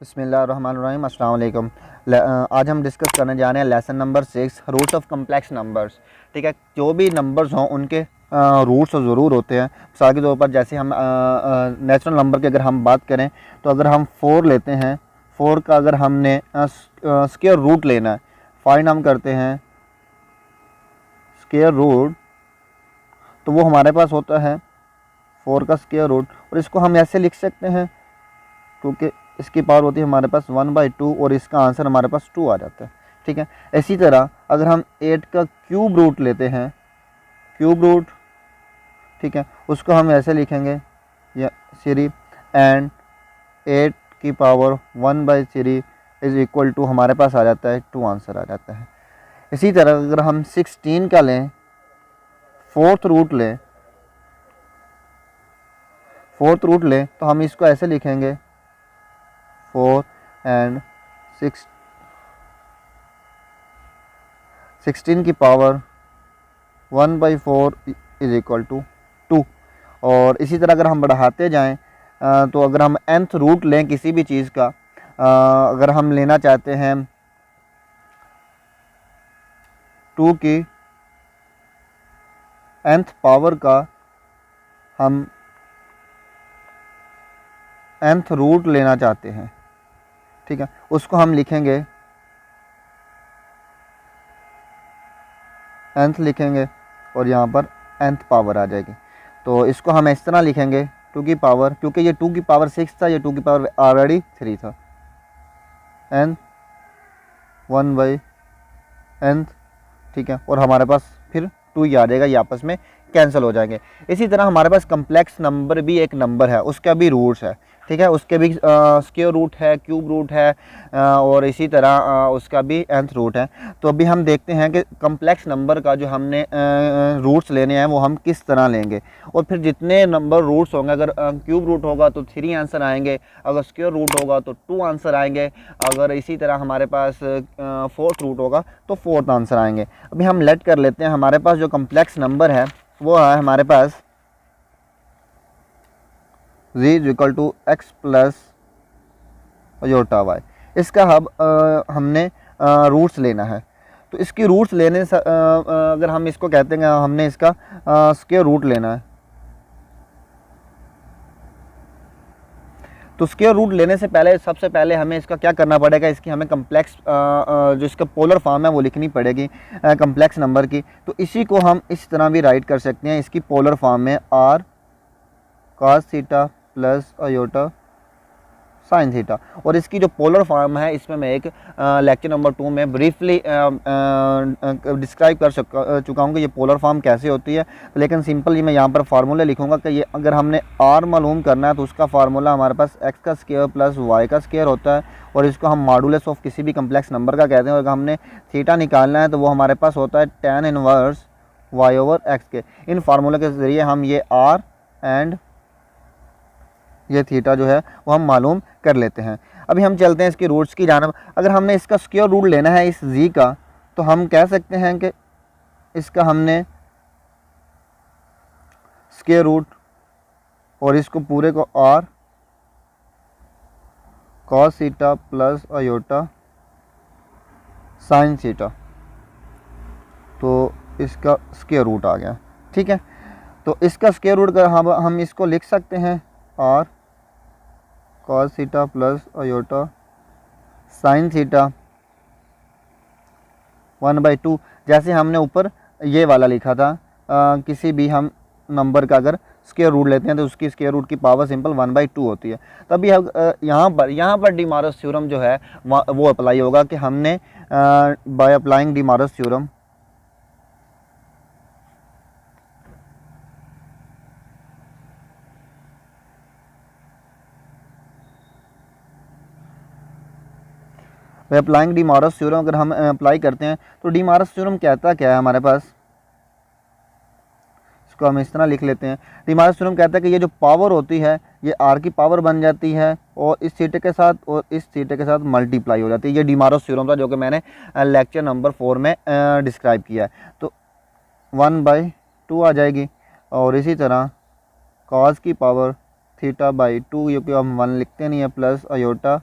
बिस्मिल्लाहिर्रहमानिर्रहीम, अस्सलाम वालेकुम। आज हम डिस्कस करने जा रहे हैं lesson number 6, roots of complex numbers. ठीक है, जो भी नंबर्स हों उनके रूट्स ज़रूर होते हैं। मिसाल के तौर पर जैसे हम नेचुरल नंबर की अगर हम बात करें तो अगर हम 4 लेते हैं, 4 का अगर हमने स्क्वायर रूट लेना है, फाइंड हम करते हैं स्क्वायर रूट, तो वो हमारे पास होता है 4 का स्क्वायर रूट। और इसको हम ऐसे लिख सकते हैं क्योंकि इसकी पावर होती है हमारे पास 1/2 और इसका आंसर हमारे पास 2 आ जाता है। ठीक है, इसी तरह अगर हम 8 का क्यूब रूट लेते हैं, क्यूब रूट, ठीक है, उसको हम ऐसे लिखेंगे या सीरी एंड 8 की पावर 1/3 इज इक्वल टू हमारे पास आ जाता है 2 आंसर आ जाता है। इसी तरह अगर हम 16 का लें, फोर्थ रूट लें तो हम इसको ऐसे लिखेंगे 4 एंड 16 की पावर 1/4 इज इक्वल टू 2। और इसी तरह अगर हम बढ़ाते जाएं तो अगर हम nth रूट लें किसी भी चीज़ का, अगर हम लेना चाहते हैं 2 की nth पावर का हम nth रूट लेना चाहते हैं, ठीक है, उसको हम लिखेंगे nth लिखेंगे और यहाँ पर nth पावर आ जाएगी। तो इसको हम इस तरह लिखेंगे 2 की पावर, क्योंकि ये 2 की पावर 6 था, ये 2 की पावर ऑलरेडी 3 था, n 1/n, ठीक है, और हमारे पास फिर 2 ही आ जाएगा, ये आपस में कैंसिल हो जाएंगे। इसी तरह हमारे पास कम्प्लेक्स नंबर भी एक नंबर है, उसका भी रूट्स है। ठीक है, उसके भी स्क्वायर रूट है, क्यूब रूट है, और इसी तरह उसका भी nth रूट है। तो अभी हम देखते हैं कि कम्प्लेक्स नंबर का जो हमने रूट्स लेने हैं वो हम किस तरह लेंगे। और फिर जितने नंबर रूट्स होंगे, अगर क्यूब रूट होगा तो 3 आंसर आएंगे, अगर स्क्वायर रूट होगा तो 2 आंसर आएंगे, अगर इसी तरह हमारे पास फोर्थ रूट होगा तो 4th आंसर आएंगे। अभी हम लेट कर लेते हैं, हमारे पास जो कम्प्लेक्स नंबर है वो है हमारे पास z is equal to x plus iota y. इसका हमने रूट्स लेना है। तो इसकी रूट्स लेने से अगर हम इसको कहते हैं हमने इसका स्क्वायर रूट लेना है, तो स्क्वायर रूट लेने से पहले सबसे पहले हमें इसका क्या करना पड़ेगा, इसकी हमें कम्प्लेक्स जो इसका पोलर फॉर्म है वो लिखनी पड़ेगी कम्प्लेक्स नंबर की। तो इसी को हम इस तरह भी राइट कर सकते हैं, इसकी पोलर फॉर्म में r cos theta plus iota sine theta. और इसकी जो पोलर फॉर्म है इसमें मैं एक लेक्चर नंबर 2 में ब्रीफली डिस्क्राइब कर चुका हूँ कि ये पोलर फॉर्म कैसे होती है। लेकिन सिंपल मैं यहाँ पर फार्मूला लिखूँगा कि ये अगर हमने r मालूम करना है तो उसका फार्मूला हमारे पास x का स्क्वायर प्लस y का स्क्वायर होता है, और इसको हम मॉडुलस ऑफ किसी भी कम्प्लेक्स नंबर का कहते हैं। और अगर हमने थीटा निकालना है तो वो हमारे पास होता है tan इनवर्स y/x के। इन फार्मूले के ज़रिए हम ये r एंड ये थीटा जो है वो हम मालूम कर लेते हैं। अभी हम चलते हैं इसके रूट्स की जानब। अगर हमने इसका स्क्वायर रूट लेना है इस z का, तो हम कह सकते हैं कि इसका हमने स्क्वायर रूट और इसको पूरे को r cos theta plus iota sine theta, तो इसका स्क्वायर रूट आ गया। ठीक है, तो इसका स्क्वायर रूट का हम इसको लिख सकते हैं r cos theta plus iota sine theta 1/2। जैसे हमने ऊपर ये वाला लिखा था, किसी भी हम नंबर का अगर स्क्वायर रूट लेते हैं तो उसकी स्क्वायर रूट की पावर सिंपल 1/2 होती है। तभी यहाँ पर डिमारस थ्योरम जो है वो अप्लाई होगा कि हमने by applying De Morgan's theorem applying De Morgan's theorem अगर हम अप्लाई करते हैं तो डिमारस थ्योरम कहता क्या है हमारे पास, इसको हम इस तरह लिख लेते हैं। डिमारस थ्योरम कहता है कि ये जो पावर होती है ये r की पावर बन जाती है और इस थीटे के साथ और इस थीटे के साथ मल्टीप्लाई हो जाती है। ये डिमारस थ्योरम था जो कि मैंने लेक्चर नंबर 4 में डिस्क्राइब किया है। तो 1/2 आ जाएगी, और इसी तरह cos की पावर थीटा/2, ये कि हम 1 लिखते नहीं है, plus iota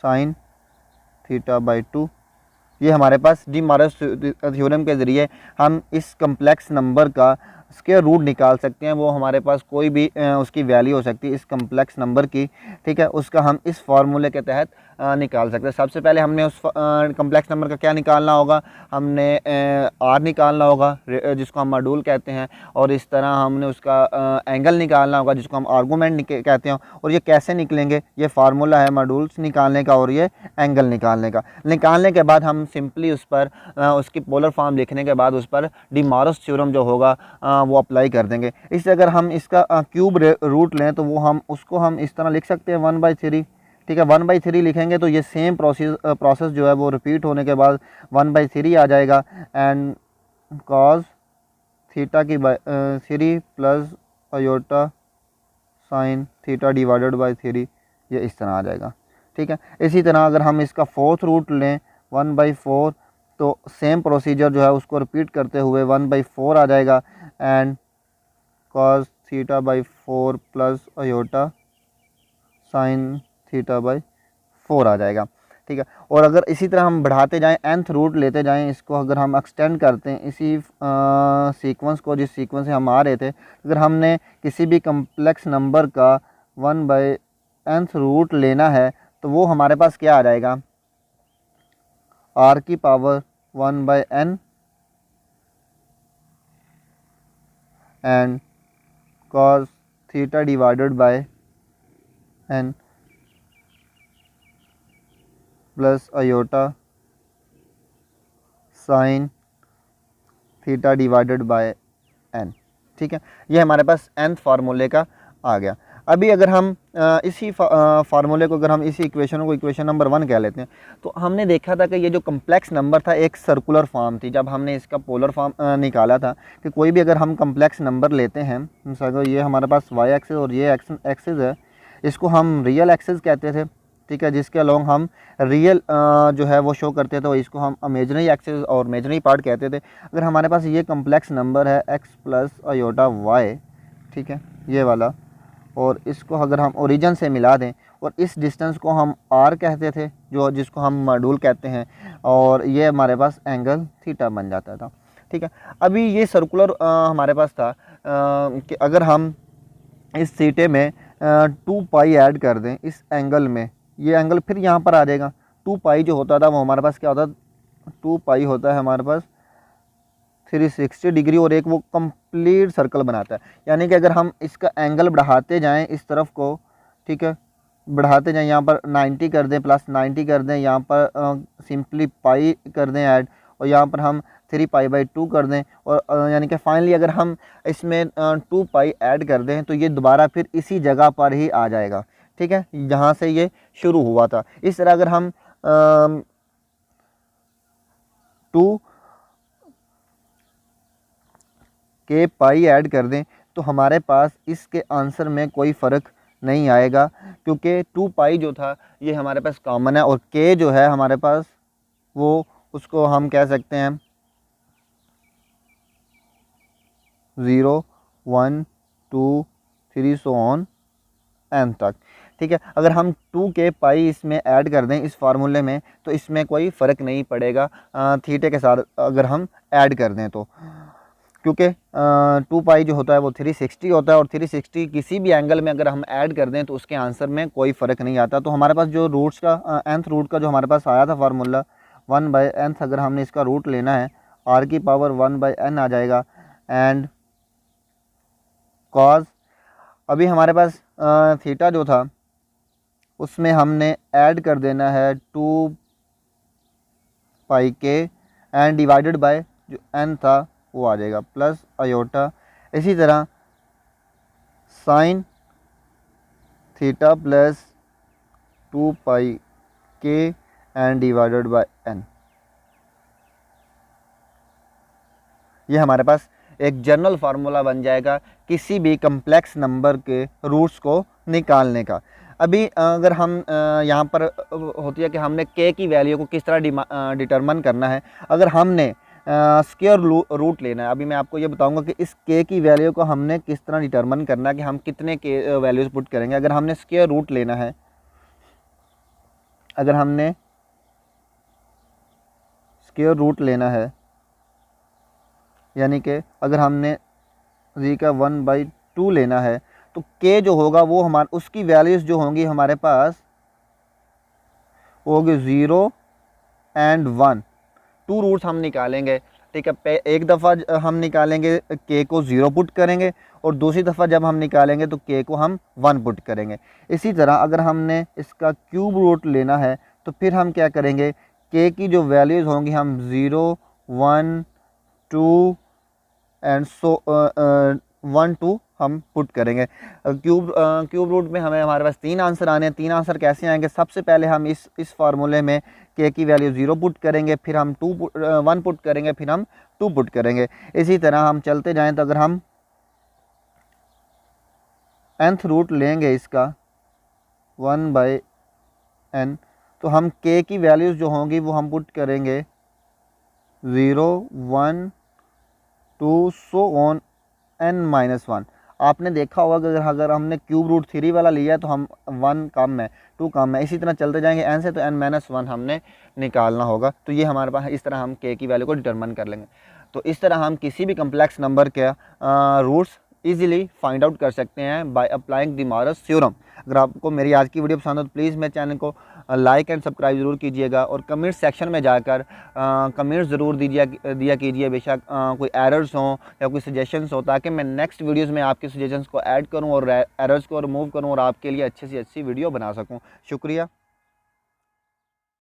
sine theta by 2। ये हमारे पास डी मॉर्गन थ्योरम के ज़रिए हम इस कम्प्लेक्स नंबर का स्क्वायर रूट निकाल सकते हैं। वो हमारे पास कोई भी उसकी वैल्यू हो सकती है इस कम्प्लेक्स नंबर की, ठीक है, उसका हम इस फार्मूले के तहत निकाल सकते हैं। सबसे पहले हमने उस कम्प्लेक्स नंबर का क्या निकालना होगा, हमने आर निकालना होगा जिसको हम मॉड्यूल कहते हैं, और इस तरह हमने उसका एंगल निकालना होगा जिसको हम आर्गूमेंट कहते हैं। और ये कैसे निकलेंगे, ये फार्मूला है मॉड्यूल्स निकालने का और ये एंगल निकालने का। निकालने के बाद हम सिंपली उस पर उसकी पोलर फॉर्म लिखने के बाद उस पर डी मॉर्गन थ्योरम जो होगा वो अप्लाई कर देंगे। इससे अगर हम इसका क्यूब रूट लें तो वो हम उसको हम इस तरह लिख सकते हैं 1/3, ठीक है। 1/3 लिखेंगे तो ये सेम प्रोसेस जो है वो रिपीट होने के बाद 1/3 आ जाएगा। एंड कॉज थीटा की 3 plus iota sine theta divided by 3, ये इस तरह आ जाएगा, ठीक है। इसी तरह अगर हम इसका 4th रूट लें 1/4 तो सेम प्रोसीजर जो है उसको रिपीट करते हुए 1/4 आ जाएगा। And cos theta by 4 plus iota sine theta by 4 आ जाएगा, ठीक है। और अगर इसी तरह हम बढ़ाते जाएं, nth रूट लेते जाएं, इसको अगर हम एक्सटेंड करते हैं इसी सीक्वेंस को जिस सीक्वेंस से हम आ रहे थे, अगर हमने किसी भी कम्प्लेक्स नंबर का 1/nth रूट लेना है तो वो हमारे पास क्या आ जाएगा, r की power 1/n and cos theta divided by n plus iota sine theta divided by n, ठीक है। ये हमारे पास nth फार्मूले का आ गया। अभी अगर हम इसी फार्मूले को अगर हम इसी इक्वेशन को इक्वेशन नंबर 1 कह लेते हैं तो हमने देखा था कि ये जो कम्प्लेक्स नंबर था एक सर्कुलर फॉर्म थी। जब हमने इसका पोलर फॉर्म निकाला था कि कोई भी अगर हम कम्प्लेक्स नंबर लेते हैं, मिसाल ये हमारे पास y एक्सिस और ये एक्सिस है, इसको हम रियल एक्सिस कहते थे, ठीक है, जिसके अलोंग हम रियल जो है वो शो करते थे, तो इसको हम इमेजिनरी एक्सिस और इमेजिनरी पार्ट कहते थे। अगर हमारे पास ये कम्प्लेक्स नंबर है x प्लस आयोटा y, ठीक है, ये वाला, और इसको अगर हम ओरिजिन से मिला दें और इस डिस्टेंस को हम r कहते थे जो जिसको हम मॉड्यूल कहते हैं, और ये हमारे पास एंगल थीटा बन जाता था, ठीक है। अभी ये सर्कुलर हमारे पास था कि अगर हम इस थीटे में 2 पाई ऐड कर दें इस एंगल में, ये एंगल फिर यहाँ पर आ जाएगा। 2 पाई जो होता था वो हमारे पास क्या होता, 2 पाई होता है हमारे पास 360 डिग्री, और एक वो कंप्लीट सर्कल बनाता है। यानी कि अगर हम इसका एंगल बढ़ाते जाएं इस तरफ को, ठीक है, बढ़ाते जाएं, यहाँ पर 90 कर दें, प्लस 90 कर दें, यहाँ पर सिंपली पाई कर दें ऐड, और यहाँ पर हम 3π/2 कर दें, और यानी कि फाइनली अगर हम इसमें 2 पाई ऐड कर दें तो ये दोबारा फिर इसी जगह पर ही आ जाएगा, ठीक है, जहाँ से ये शुरू हुआ था। इस तरह अगर हम 2 के पाई ऐड कर दें तो हमारे पास इसके आंसर में कोई फ़र्क नहीं आएगा, क्योंकि 2 पाई जो था ये हमारे पास कॉमन है, और के जो है हमारे पास वो उसको हम कह सकते हैं 0 1 2 3 सो ऑन n तक, ठीक है। अगर हम 2 के पाई इसमें ऐड कर दें इस फार्मूले में तो इसमें कोई फ़र्क नहीं पड़ेगा थीटे के साथ अगर हम ऐड कर दें तो, क्योंकि 2 पाई जो होता है वो 360 होता है, और 360 किसी भी एंगल में अगर हम ऐड कर दें तो उसके आंसर में कोई फ़र्क नहीं आता। तो हमारे पास जो रूट्स का nth रूट का जो हमारे पास आया था फार्मूला 1/nth, अगर हमने इसका रूट लेना है r की पावर 1/n आ जाएगा। एंड कॉज अभी हमारे पास थीटा जो था उसमें हमने ऐड कर देना है 2 पाई के एंड डिवाइडेड बाय जो n था वो आ जाएगा प्लस आयोटा। इसी तरह साइन थीटा प्लस 2 पाई के एंड डिवाइडेड बाय n, ये हमारे पास एक जनरल फार्मूला बन जाएगा किसी भी कम्प्लेक्स नंबर के रूट्स को निकालने का। अभी अगर हम यहाँ पर होती है कि हमने k की वैल्यू को किस तरह डिटरमिन करना है। अगर हमने स्क्वायर रूट लेना है, अभी मैं आपको ये बताऊंगा कि इस k की वैल्यू को हमने किस तरह डिटरमिन करना है कि हम कितने k वैल्यूज़ पुट करेंगे। अगर हमने स्क्वायर रूट लेना है अगर हमने स्क्वायर रूट लेना है, यानी कि अगर हमने z का 1/2 लेना है, तो k जो होगा वो हमारे उसकी वैल्यूज़ जो होंगी हमारे पास वो होगी 0 एंड 1। 2 रूट्स हम निकालेंगे, ठीक है। एक दफ़ा हम निकालेंगे k को 0 पुट करेंगे और दूसरी दफ़ा जब हम निकालेंगे तो k को हम 1 पुट करेंगे। इसी तरह अगर हमने इसका क्यूब रूट लेना है तो फिर हम क्या करेंगे, k की जो वैल्यूज़ होंगी हम 0 1 2 एंड सो 1 2 हम पुट करेंगे। क्यूब रूट में हमारे पास 3 आंसर आने हैं। 3 आंसर कैसे आएंगे, सबसे पहले हम इस फार्मूले में k की वैल्यू 0 पुट करेंगे, फिर हम 1 पुट करेंगे, फिर हम 2 पुट करेंगे। इसी तरह हम चलते जाएं तो अगर हम nth रूट लेंगे इसका 1/n, तो हम k की वैल्यूज़ जो होंगी वो हम पुट करेंगे 0 1 2 सो ऑन n-1। आपने देखा होगा कि अगर हमने क्यूब रूट 3 वाला लिया तो हम 1 कम है 2 कम है, इसी तरह चलते जाएंगे n से, तो n-1 हमने निकालना होगा। तो ये हमारे पास इस तरह हम k की वैल्यू को डिटरमिन कर लेंगे। तो इस तरह हम किसी भी कम्प्लेक्स नंबर के रूट्स इजीली फाइंड आउट कर सकते हैं बाय अप्लाइंग द मॉरस थ्योरम। अगर आपको मेरी आज की वीडियो पसंद हो तो प्लीज़ मेरे चैनल को लाइक एंड सब्सक्राइब ज़रूर कीजिएगा और कमेंट सेक्शन में जाकर कमेंट्स ज़रूर दिया कीजिए, बेशक कोई एरर्स हों या कोई सजेशंस हो, ताकि मैं नेक्स्ट वीडियोस में आपके सजेशंस को ऐड करूं और एरर्स को रिमूव करूं और आपके लिए अच्छी से अच्छी वीडियो बना सकूं। शुक्रिया।